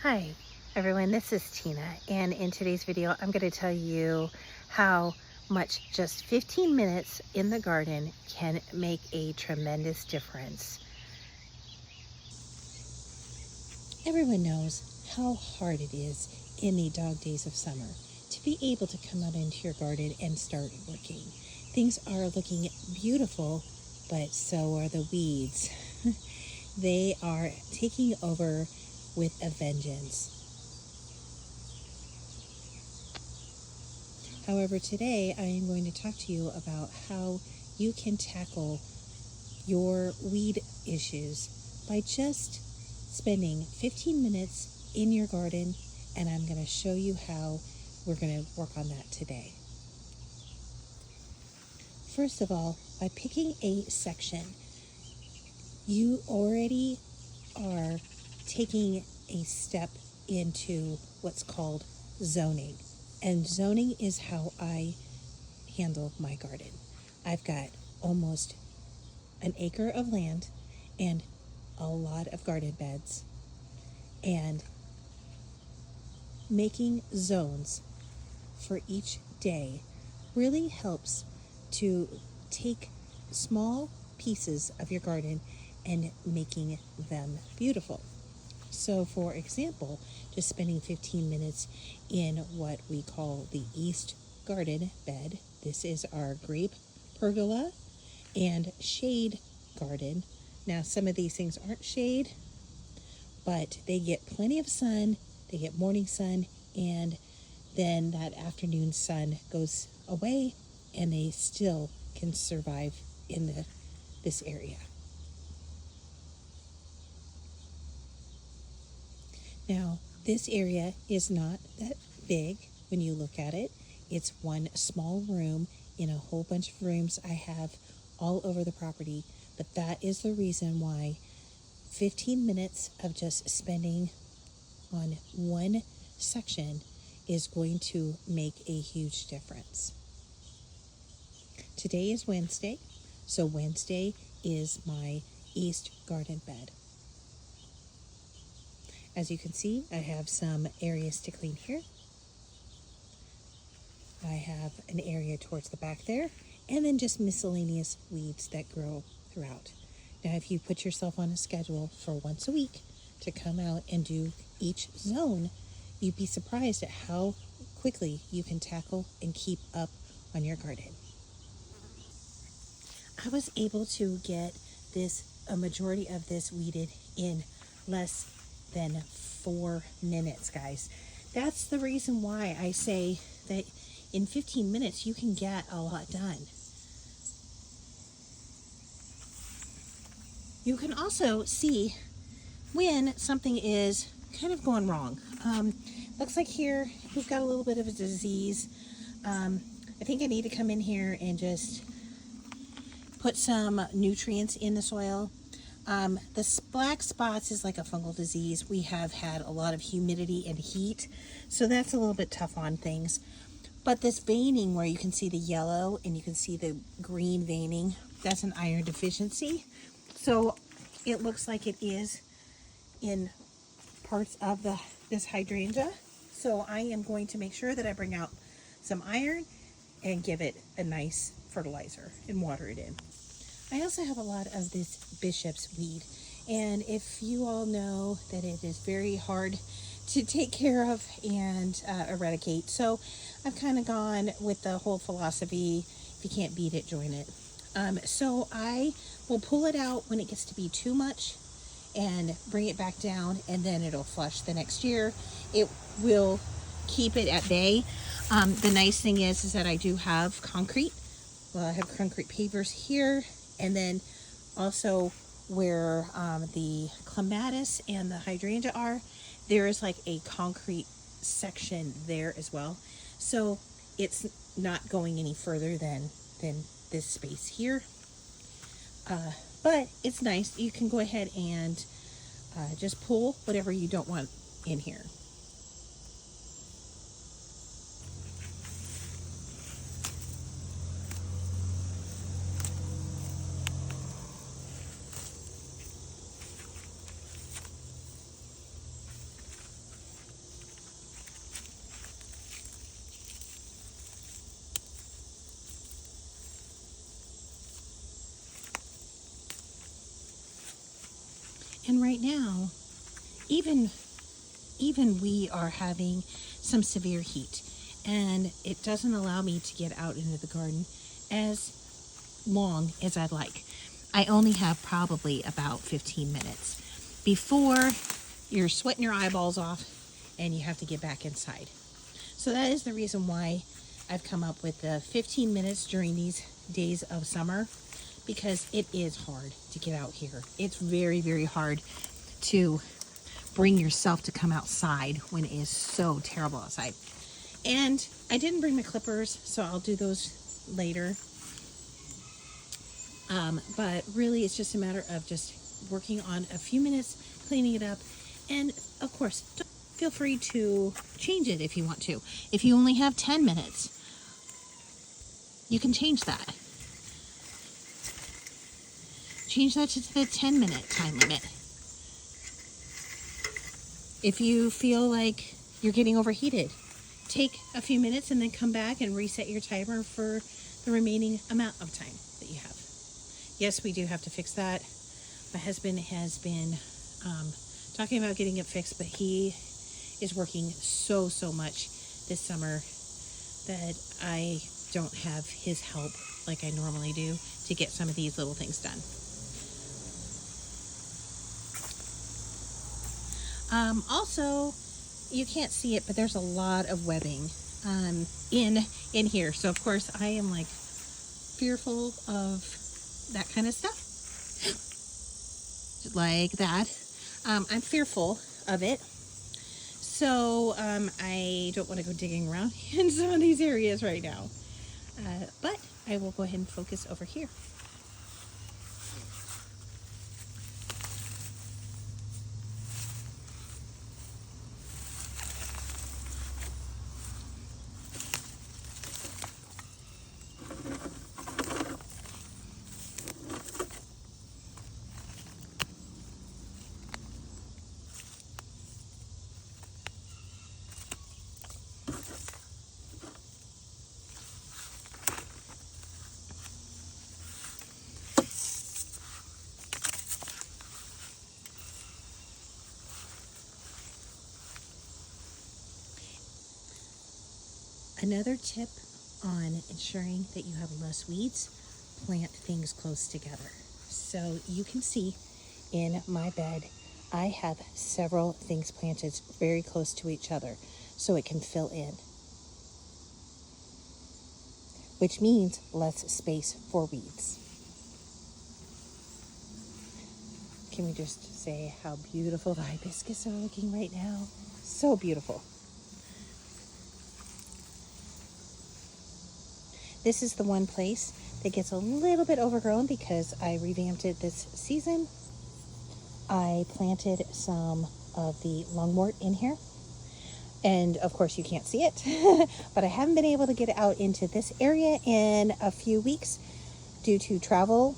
Hi everyone, this is Tina, and in today's video I'm going to tell you how much just 15 minutes in the garden can make a tremendous difference. Everyone knows how hard it is in the dog days of summer to be able to come out into your garden and start working. Things are looking beautiful, but so are the weeds. They are taking over with a vengeance. However, today I am going to talk to you about how you can tackle your weed issues by just spending 15 minutes in your garden, and I'm going to show you how we're going to work on that today. First of all, by picking a section, you already are taking a step into what's called zoning. And zoning is how I handle my garden. I've got almost an acre of land and a lot of garden beds. And making zones for each day really helps to take small pieces of your garden and making them beautiful. So for example, just spending 15 minutes in what we call the East Garden bed. This is our grape pergola and shade garden. Now some of these things aren't shade, but they get plenty of sun, they get morning sun, and then that afternoon sun goes away and they still can survive in this area. Now, this area is not that big when you look at it. It's one small room in a whole bunch of rooms I have all over the property, but that is the reason why 15 minutes of just spending on one section is going to make a huge difference. Today is Wednesday, so Wednesday is my East Garden bed. As you can see, I have some areas to clean here. I have an area towards the back there, and then just miscellaneous weeds that grow throughout. Now, if you put yourself on a schedule for once a week to come out and do each zone, you'd be surprised at how quickly you can tackle and keep up on your garden. I was able to get a majority of this weeded in less than 4 minutes, guys. That's the reason why I say that in 15 minutes you can get a lot done. You can also see when something is kind of going wrong. Looks like here we've got a little bit of a disease. I think I need to come in here and just put some nutrients in the soil. The black spots is like a fungal disease. We have had a lot of humidity and heat, so that's a little bit tough on things. But this veining where you can see the yellow and you can see the green veining, that's an iron deficiency. So it looks like it is in parts of this hydrangea. So I am going to make sure that I bring out some iron and give it a nice fertilizer and water it in. I also have a lot of this bishop's weed, and if you all know that it is very hard to take care of and eradicate, so I've kind of gone with the whole philosophy, if you can't beat it, join it. So I will pull it out when it gets to be too much and bring it back down, and then it'll flush the next year. It will keep it at bay. The nice thing is that I do have concrete. Well, I have concrete pavers here, and then also where the clematis and the hydrangea are, there is like a concrete section there as well. So it's not going any further than this space here. But it's nice. You can go ahead and just pull whatever you don't want in here. right now, even we are having some severe heat, and it doesn't allow me to get out into the garden as long as I'd like. I only have probably about 15 minutes before you're sweating your eyeballs off and you have to get back inside. So that is the reason why I've come up with the 15 minutes during these days of summer, because it is hard to get out here. It's very, very hard to bring yourself to come outside when it is so terrible outside. And I didn't bring my clippers, so I'll do those later. But really, it's just a matter of just working on a few minutes, cleaning it up, and of course, feel free to change it if you want to. If you only have 10 minutes, you can change that. Change that to the 10-minute time limit. If you feel like you're getting overheated, take a few minutes and then come back and reset your timer for the remaining amount of time that you have. Yes, we do have to fix that. My husband has been talking about getting it fixed, but he is working so much this summer that I don't have his help like I normally do to get some of these little things done. Also, you can't see it, but there's a lot of webbing in here. So of course I am like fearful of that kind of stuff. Like that. I'm fearful of it. So I don't want to go digging around in some of these areas right now. But I will go ahead and focus over here. Another tip on ensuring that you have less weeds: plant things close together. So you can see in my bed, I have several things planted very close to each other so it can fill in, which means less space for weeds. Can we just say how beautiful the hibiscus are looking right now? So beautiful. This is the one place that gets a little bit overgrown because I revamped it this season. I planted some of the lungwort in here. And of course you can't see it, but I haven't been able to get out into this area in a few weeks due to travel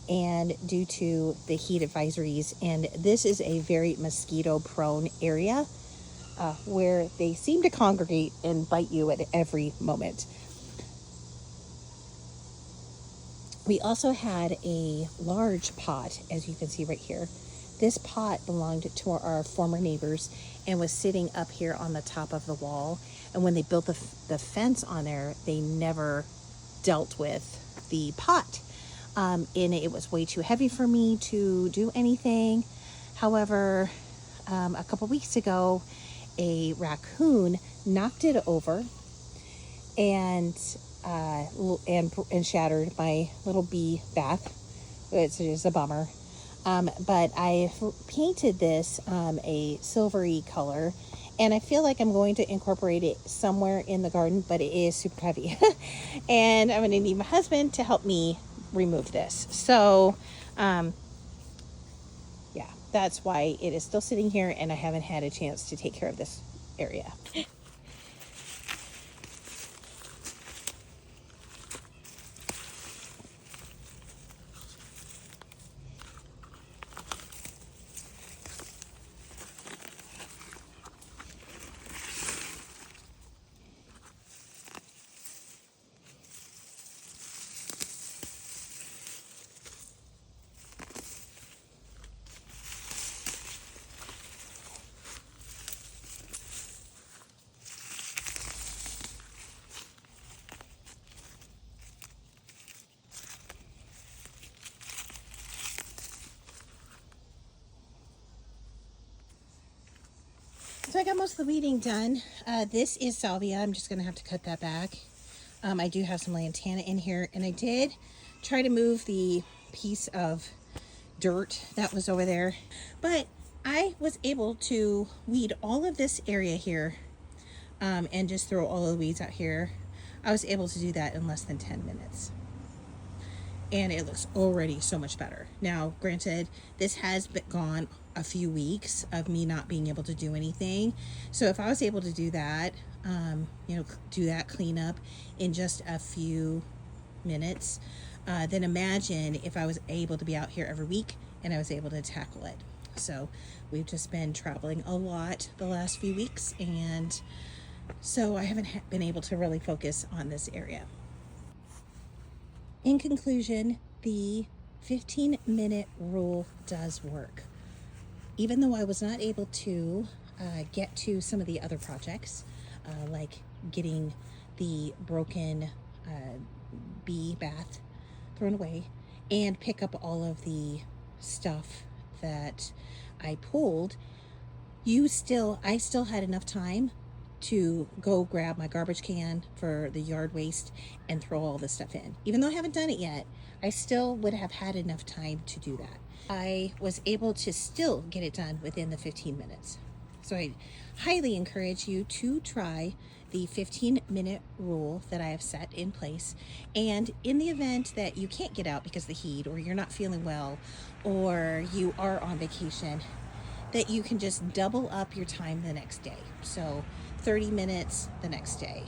and due to the heat advisories. And this is a very mosquito prone area where they seem to congregate and bite you at every moment. We also had a large pot, as you can see right here. This pot belonged to our former neighbors and was sitting up here on the top of the wall. And when they built the fence on there, they never dealt with the pot. And it was way too heavy for me to do anything. However, a couple weeks ago, a raccoon knocked it over and shattered my little bee bath. It's just a bummer. But I painted this a silvery color, and I feel like I'm going to incorporate it somewhere in the garden, but it is super heavy. And I'm going to need my husband to help me remove this. So, yeah, that's why it is still sitting here, and I haven't had a chance to take care of this area. So I got most of the weeding done. This is salvia. I'm just gonna have to cut that back. I do have some lantana in here, and I did try to move the piece of dirt that was over there, but I was able to weed all of this area here, and just throw all the weeds out here. I was able to do that in less than 10 minutes. And it looks already so much better. Now, granted, this has been gone a few weeks of me not being able to do anything. So if I was able to do that, do that cleanup in just a few minutes, then imagine if I was able to be out here every week and I was able to tackle it. So we've just been traveling a lot the last few weeks, and so I haven't been able to really focus on this area. In conclusion, the 15-minute rule does work. Even though I was not able to get to some of the other projects, like getting the broken bee bath thrown away and pick up all of the stuff that I pulled, I still had enough time to go grab my garbage can for the yard waste and throw all this stuff in. Even though I haven't done it yet, I still would have had enough time to do that. I was able to still get it done within the 15 minutes. So I highly encourage you to try the 15-minute rule that I have set in place. And in the event that you can't get out because of the heat, or you're not feeling well, or you are on vacation, that you can just double up your time the next day. So 30 minutes the next day,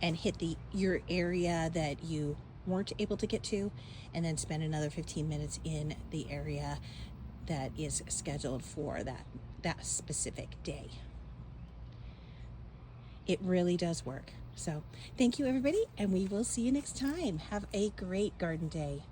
and hit your area that you weren't able to get to, and then spend another 15 minutes in the area that is scheduled for that specific day. It really does work. So thank you, everybody, and we will see you next time. Have a great garden day.